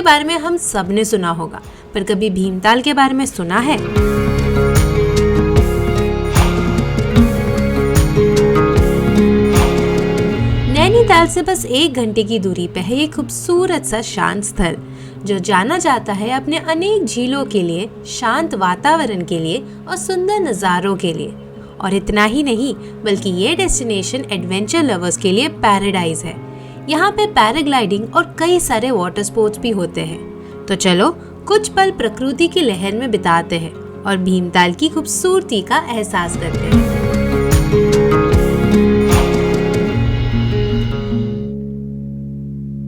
बारे में हम सब ने सुना होगा, पर कभी भीमताल के बारे में सुना है? नैनीताल से बस 1 घंटे की दूरी पे है ये खूबसूरत सा शांत स्थल, जो जाना जाता है अपने अनेक झीलों के लिए, शांत वातावरण के लिए और सुंदर नज़ारों के लिए। और इतना ही नहीं, बल्कि ये डेस्टिनेशन एडवेंचर लवर्स के लिए पैराडाइज है। यहाँ पे पैराग्लाइडिंग और कई सारे वाटर स्पोर्ट्स भी होते हैं। तो चलो कुछ पल प्रकृति की लहर में बिताते हैं और भीमताल की खूबसूरती का एहसास करते हैं।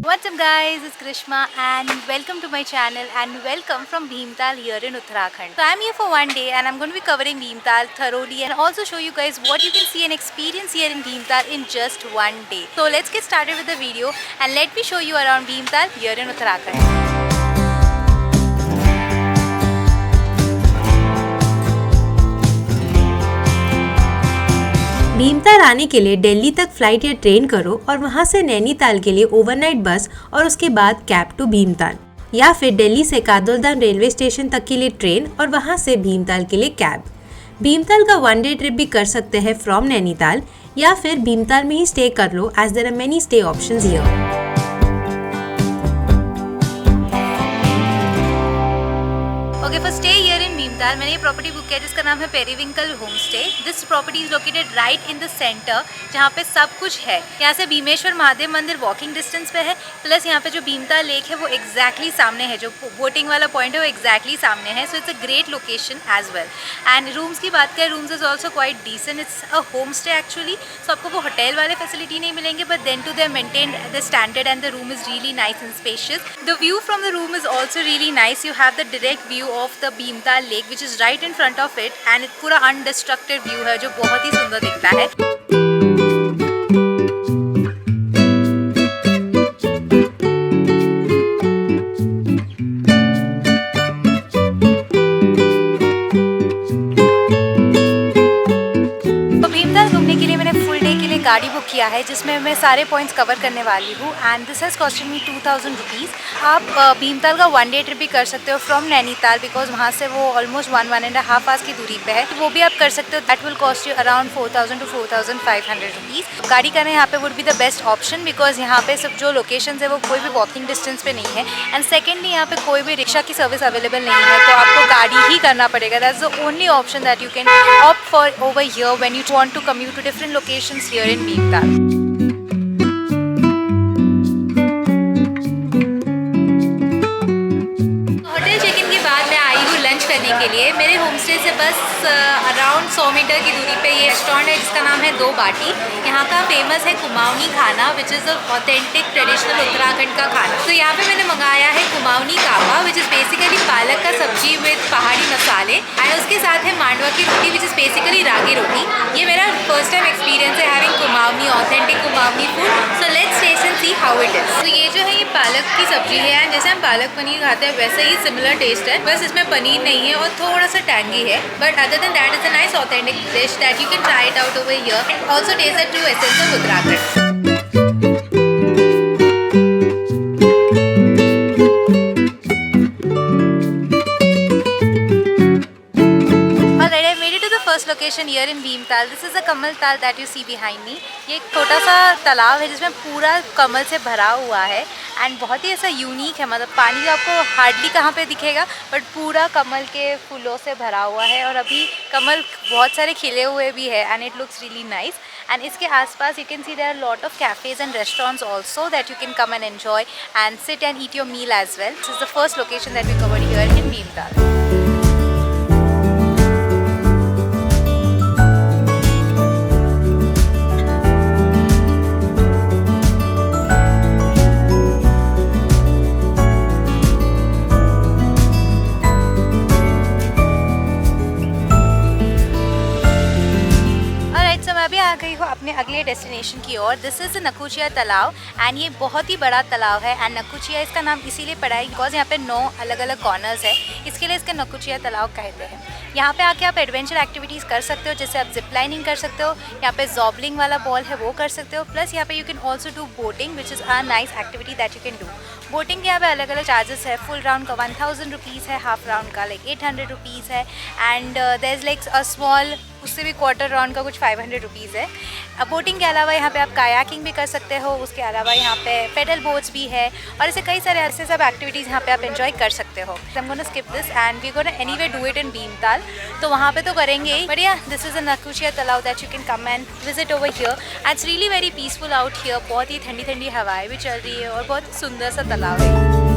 What's up guys, it's Grishma and welcome to my channel and welcome from Bhimtal here in Uttarakhand. So I'm here for one day and I'm going to be covering Bhimtal thoroughly and also show you guys what you can see and experience here in Bhimtal in just one day. So let's get started with the video and let me show you around Bhimtal here in Uttarakhand. Bhimtal आने के लिए दिल्ली तक flight या train करो और वहां से नैनीताल के लिए ओवरनाइट बस और उसके बाद कैब टू भीमताल, या फिर दिल्ली से कादोलधाम रेलवे स्टेशन तक के लिए ट्रेन और वहां से भीमताल के लिए कैब। भीमताल का 1 डे ट्रिप भी कर सकते हैं फ्रॉम नैनीताल, या फिर भीमताल में ही स्टे कर लो as there are many stay options here. Okay, for stay here in Bhimtal, मैंने ये प्रॉपर्टी बुक किया जिसका नाम है periwinkle home stay. This property is located right in the centre, जहाँ पे सब कुछ है। यहाँ से भीमेश्वर महादेव मंदिर वॉकिंग डिस्टेंस पे है, प्लस यहाँ पे जो भीमताल लेक है वो एग्जैक्टली सामने है, जो बोटिंग वाला पॉइंट है वो एग्जैक्टली सामने है। So it's a great location as well. And rooms की बात करें, rooms is also quite decent. It's a home stay actually, so आपको वो होटल वाले फैसिलिटी नहीं मिलेंगे, but then too they maintain the standard and the room is really nice and spacious. The view from the room is also really nice. You have the direct view of the Bhimtal lake which is right in front of it and it पूरा undistracted view है जो बहुत ही सुंदर दिखता है। गाड़ी book किया है जिसमें मैं सारे पॉइंट्स कवर करने वाली हूँ and this has costed me 2000 rupees. आप भीमताल का 1 डे ट्रिप भी कर सकते हो फ्रॉम नैनीताल, बिकॉज वहाँ से वो ऑलमोस्ट 1-1.5 आवर्स की दूरी पे है, वो भी आप कर सकते हो। That will cost you around 4000 to 4500 rupees. गाड़ी करना यहाँ पे would be the best option, because यहाँ पे सब जो लोकेशन है वो कोई भी वॉकिंग डिस्टेंस पे नहीं है। एंड सेकेंडली यहाँ पे कोई भी रिक्शा की सर्विस अवेलेबल नहीं है, तो आपको गाड़ी ही करना पड़ेगा। That's the only option that you can opt for over here when you want to commute to different locations here in Bhimtal. के लिए मेरे होम स्टे से बस अराउंड 100 मीटर की दूरी पे ये रेस्टोरेंट है जिसका नाम है दो बाटी। यहाँ का फेमस है कुमाऊनी खाना, which is authentic traditional Uttarakhand का खाना। तो यहाँ पे मैंने मंगाया है कुमाऊनी कावा, विच इज़ बेसिकली पालक का सब्जी विद पहाड़ी मसाले, एंड उसके साथ है मांडवा की रोटी विच इज़ बेसिकली रागी रोटी। ये मेरा फर्स्ट टाइम एक्सपीरियंस है having Kumaoni, authentic Kumaoni food. So let's taste and see how it is. तो ये जो है ये पालक की सब्जी है, एंड जैसे हम पालक पनीर खाते हैं वैसे ही सिमिलर टेस्ट है, बस इसमें पनीर नहीं है और थोड़ा सा टैंगी है, but other than that is a nice authentic dish that you can try it out over here and also taste the true essence of Uttarakhand. Location here in Bhimtal. This is a Kamal Tal that you see behind me. ये एक छोटा सा तालाब है जिसमें पूरा कमल से भरा हुआ है एंड बहुत ही ऐसा यूनिक है, मतलब पानी आपको हार्डली कहाँ पे दिखेगा, बट पूरा कमल के फूलों से भरा हुआ है और अभी कमल बहुत सारे खिले हुए भी है and it looks really nice. And इसके आसपास you can see there are lot of cafes and restaurants also that you can come and enjoy and sit and eat your meal as well. This is the first location that we covered here in Bhimtal. आ गई हो अपने अगले destination की ओर। This is नकुचिया तालाब and ये बहुत ही बड़ा तालाब है एंड नकुचिया इसका नाम इसीलिए पड़ा है बिकॉज यहाँ पे 9 अलग अलग कॉर्नर्स है, इसके लिए इसका नकुचिया तालाब कहते हैं। यहाँ पे आके आप एडवेंचर एक्टिविटीज़ कर सकते हो, जैसे आप जिप लाइनिंग कर सकते हो, यहाँ पे जॉबलिंग वाला बॉल है वो कर सकते हो, प्लस यहाँ पे you can also do boating which is a nice activity that you can do. Boating के यहाँ पे अलग अलग चार्जेस है, फुल राउंड का 1000 रुपीज़ है, हाफ राउंड का लाइक 800 रुपीज़ है, and there is like a small, उससे भी क्वार्टर राउंड का कुछ 500 रुपीज़ है। अब बोटिंग के अलावा यहाँ पे आप कायाकिंग भी कर सकते हो, उसके अलावा यहाँ पे पेडल बोट्स भी है, और ऐसे कई सारे ऐसे सब एक्टिविटीज़ यहाँ पे आप एंजॉय कर सकते हो। I am gonna skip this and we gonna anyway do it in Bhimtal, तो वहाँ पे तो करेंगे ही, but yeah this is a Naukuchiya talab that you can come and visit over here. It's really very peaceful out here, बहुत ही ठंडी ठंडी हवाएं भी चल रही है और बहुत सुंदर सा तालाब है।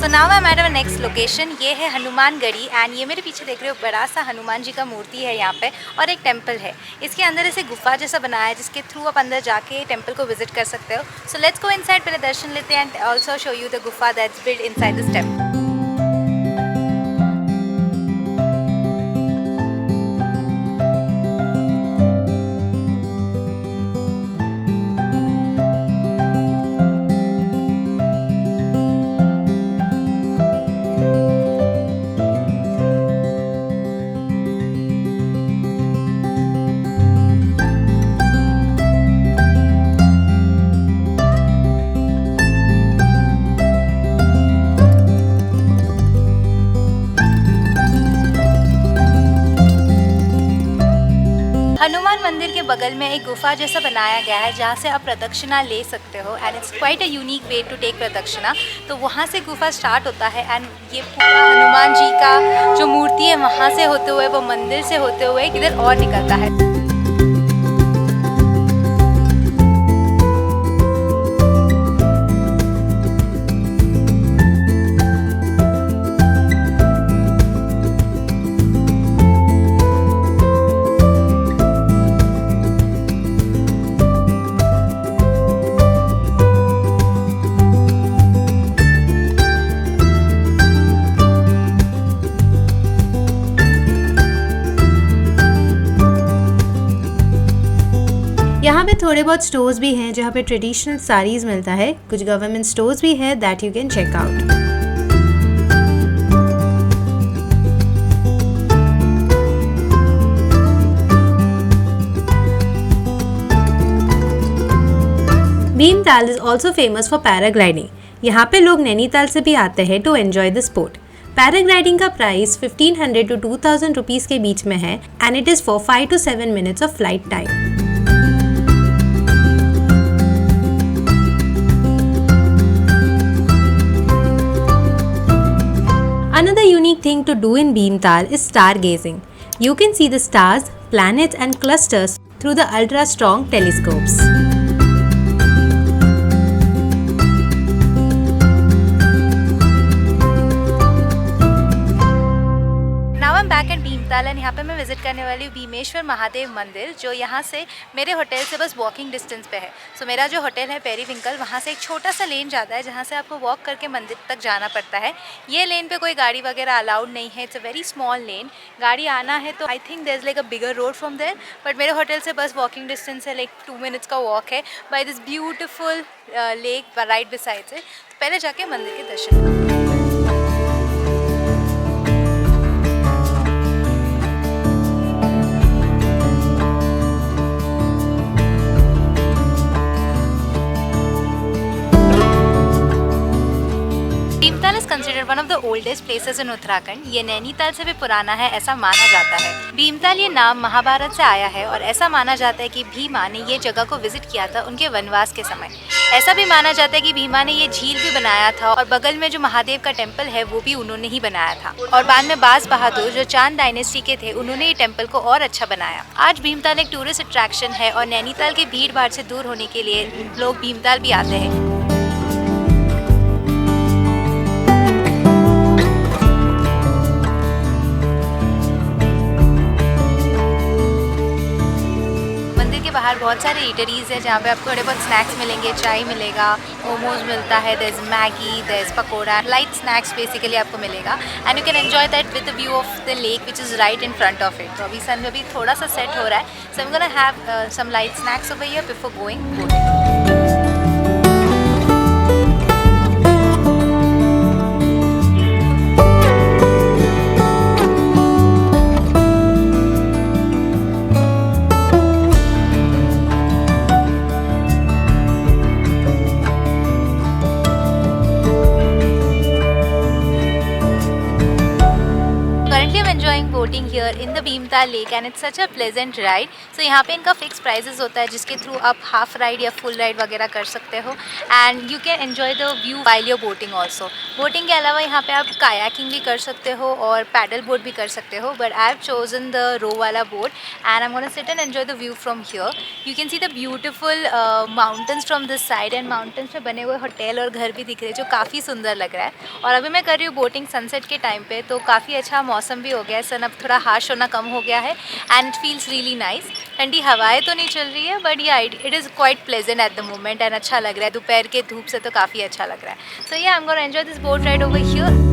Now I am at our next location, ये है हनुमान गढ़ी, एंड ये मेरे पीछे देख रहे हो बड़ा सा हनुमान जी का मूर्ति है यहाँ पे, और एक टेम्पल है। इसके अंदर ऐसे गुफा जैसा बनाया है जिसके थ्रू आप अंदर जाके टेम्पल को विजिट कर सकते हो। सो लेट्स गो इनसाइड, पहले दर्शन लेते हैं and also show you the gufa that's built inside this temple. Hanuman मंदिर के बगल में एक गुफा जैसा बनाया गया है जहाँ से आप प्रदक्षिणा ले सकते हो, and it's quite a unique way to take pradakshina. तो वहाँ से गुफा स्टार्ट होता है एंड ये पूरा हनुमान जी का जो मूर्ति है वहाँ से होते हुए, वो मंदिर से होते हुए किधर और निकलता है। यहाँ पे थोड़े बहुत स्टोर्स भी हैं जहाँ पे ट्रेडिशनल साड़ीज़ मिलता है, कुछ गवर्नमेंट स्टोर्स भी है that you can check out. Bhimtal is also famous for paragliding. यहाँ पे लोग नैनीताल से भी आते हैं to enjoy the sport. Paragliding का प्राइस 1500 to 2000 रुपीज़ के बीच में है and it is for 5 to 7 minutes of flight time. Another unique thing to do in Bhimtal is stargazing. You can see the stars, planets and clusters through the ultra-strong telescopes. Bhimtal, यहाँ पे मैं visit करने वाली हूँ भीमेश्वर महादेव मंदिर, जो यहाँ से मेरे होटल से बस वॉकिंग डिस्टेंस पे है। सो मेरा जो होटल है पेरीविंकल, वहाँ से एक छोटा सा लेन जाता है जहाँ से आपको वॉक करके मंदिर तक जाना पड़ता है। ये लेन पे कोई गाड़ी वगैरह अलाउड नहीं है, it's a very small lane. गाड़ी आना है तो I think there is like a bigger road from there, but मेरे होटल से बस वॉकिंग डिस्टेंस है, लाइक 2 minutes का वॉक है by this beautiful lake right beside से। तो पहले जाके मंदिर के दर्शन करो। Bhimtal is considered one of the oldest places in Uttarakhand. ये नैनीताल से भी पुराना है ऐसा माना जाता है। भीमताल ये नाम महाभारत से आया है और ऐसा माना जाता है कि भीमा ने ये जगह को विजिट किया था उनके वनवास के समय। ऐसा भी माना जाता है कि भीमा ने ये झील भी बनाया था और बगल में जो महादेव का टेम्पल है वो भी उन्होंने ही बनाया था। और बाद में बाज बहादुर जो चांद डायनेस्टी के थे, उन्होंने ये टेम्पल को और अच्छा बनाया। आज भीमताल एक टूरिस्ट अट्रैक्शन है और नैनीताल की भीड़ भाड़ से दूर होने के लिए लोग भीमताल भी आते हैं। बाहर बहुत सारे ईटरीज़ है जहाँ पे आपको थोड़े बहुत स्नैक्स मिलेंगे, चाय मिलेगा, मोमोज मिलता है, there is Maggi, there is pakora, light snacks basically आपको मिलेगा and you can enjoy that with the view of the lake which is right in front of it. तो अभी सन अभी थोड़ा सा सेट हो रहा है, so I am gonna have some light snacks over here before going boating. Boating here in the Bhimtal lake and it's such a pleasant ride. So यहाँ पे इनका फिक्स प्राइजेस होता है जिसके थ्रू आप हाफ राइड या फुल राइड वगैरह कर सकते हो and you can enjoy the view while your boating also. Boating के अलावा यहाँ पे आप कायाकिंग भी कर सकते हो और पैडल बोट भी कर सकते हो, but I have chosen the row वाला boat and I am gonna sit and enjoy the view from here. You can see the beautiful mountains from this side and mountains में बने हुए hotel और घर भी दिख रहे हैं जो काफ़ी सुंदर लग रहा है। और अभी मैं कर रही हूँ बोटिंग सनसेट के टाइम पे, तो काफ़ी अच्छा मौसम भी हो गया है, सन अब थोड़ा हार्श होना कम हो गया है and it feels really nice. ठंडी हवाएं तो नहीं चल रही है बट या it is quite pleasant at the moment and अच्छा लग रहा है, दोपहर के धूप से तो काफ़ी अच्छा लग रहा है। सो या आई am gonna enjoy this boat ride over here.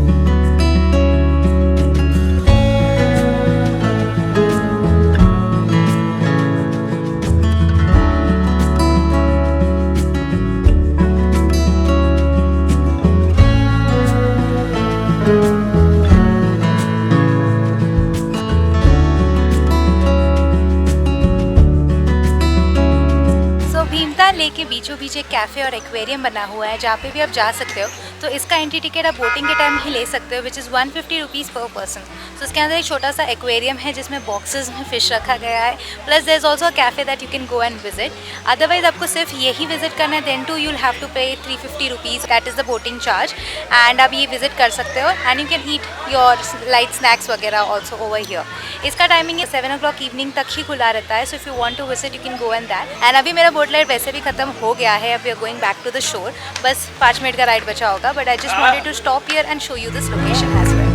Bhimtal lake के बीचों बीच एक कैफ़े और एक्वेरियम बना हुआ है जहाँ पे भी आप जा सकते हो। तो इसका एंट्री टिकट आप बोटिंग के टाइम ही ले सकते हो विच इज़ 150 रुपीज़ पर पर्सन। तो इसके अंदर एक छोटा सा एक्वेरियम है जिसमें बॉक्सेस में फ़िश रखा गया है, plus there is also a cafe that you can go and visit. Otherwise आपको सिर्फ यही विजिट करना है, then two you will have to pay 350 rupees, that is the boating charge and आप ये विजिट कर सकते हो and you can eat your light snacks वगैरह ऑल्सो ओवर हियर। इसका टाइमिंग 7 o'clock इवनिंग तक ही खुला रहता है, so if you want to visit you can go and that. And अभी मेरा बोट राइड वैसे भी खत्म हो गया है, अब we are going back to the shore, बस 5 मिनट का राइड बचा होगा, but I just wanted to stop here and show you this location as well.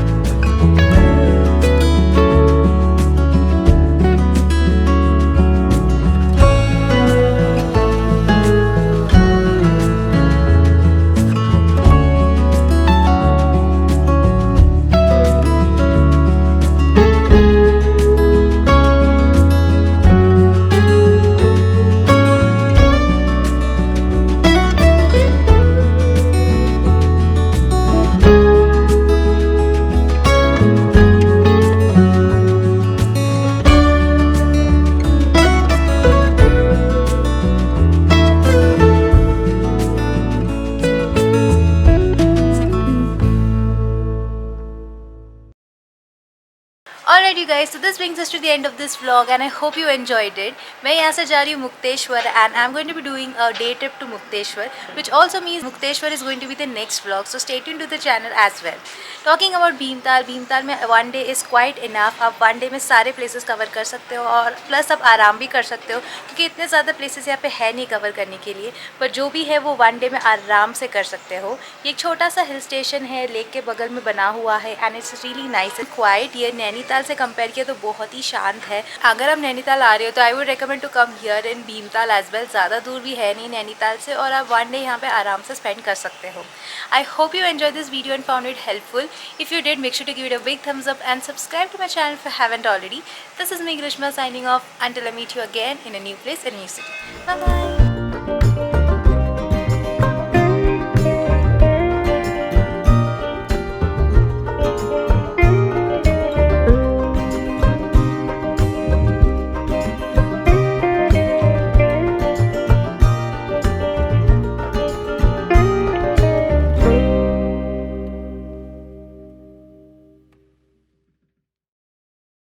Alright you guys, so this brings us to the end of this vlog and I hope you enjoyed it. मैं यहाँ से जा रही हूँ Mukteshwar and I'm going to be doing a day trip to Mukteshwar, which also means Mukteshwar is going to be the next vlog, so stay tuned to the channel as well. Talking about Bhimtal, Bhimtal में one day is quite enough. आप one day में सारे places cover कर सकते हो और plus आप आराम भी कर सकते हो क्योंकि इतने ज़्यादा places यहाँ पे है नहीं cover करने के लिए, पर जो भी है वो one day में आराम से कर सकते हो। ये एक छोटा सा हिल स्टेशन है, लेक के बगल में बना हुआ है and it's really nice and quite. ये नैनीताल से कंपेयर किया तो बहुत ही शांत है। अगर आप नैनीताल आ रहे हो तो I would recommend to come here in Bhimtal as well. ज़्यादा दूर भी है नहीं नैनीताल से और आप वन डे यहाँ पे आराम से स्पेंड कर सकते हो। I hope you enjoy this video and found it helpful. If you did, make sure to give it a big thumbs up and subscribe to my channel if you haven't already. This is me Grishma signing off until I meet you again in a new place, in a new city. Bye bye.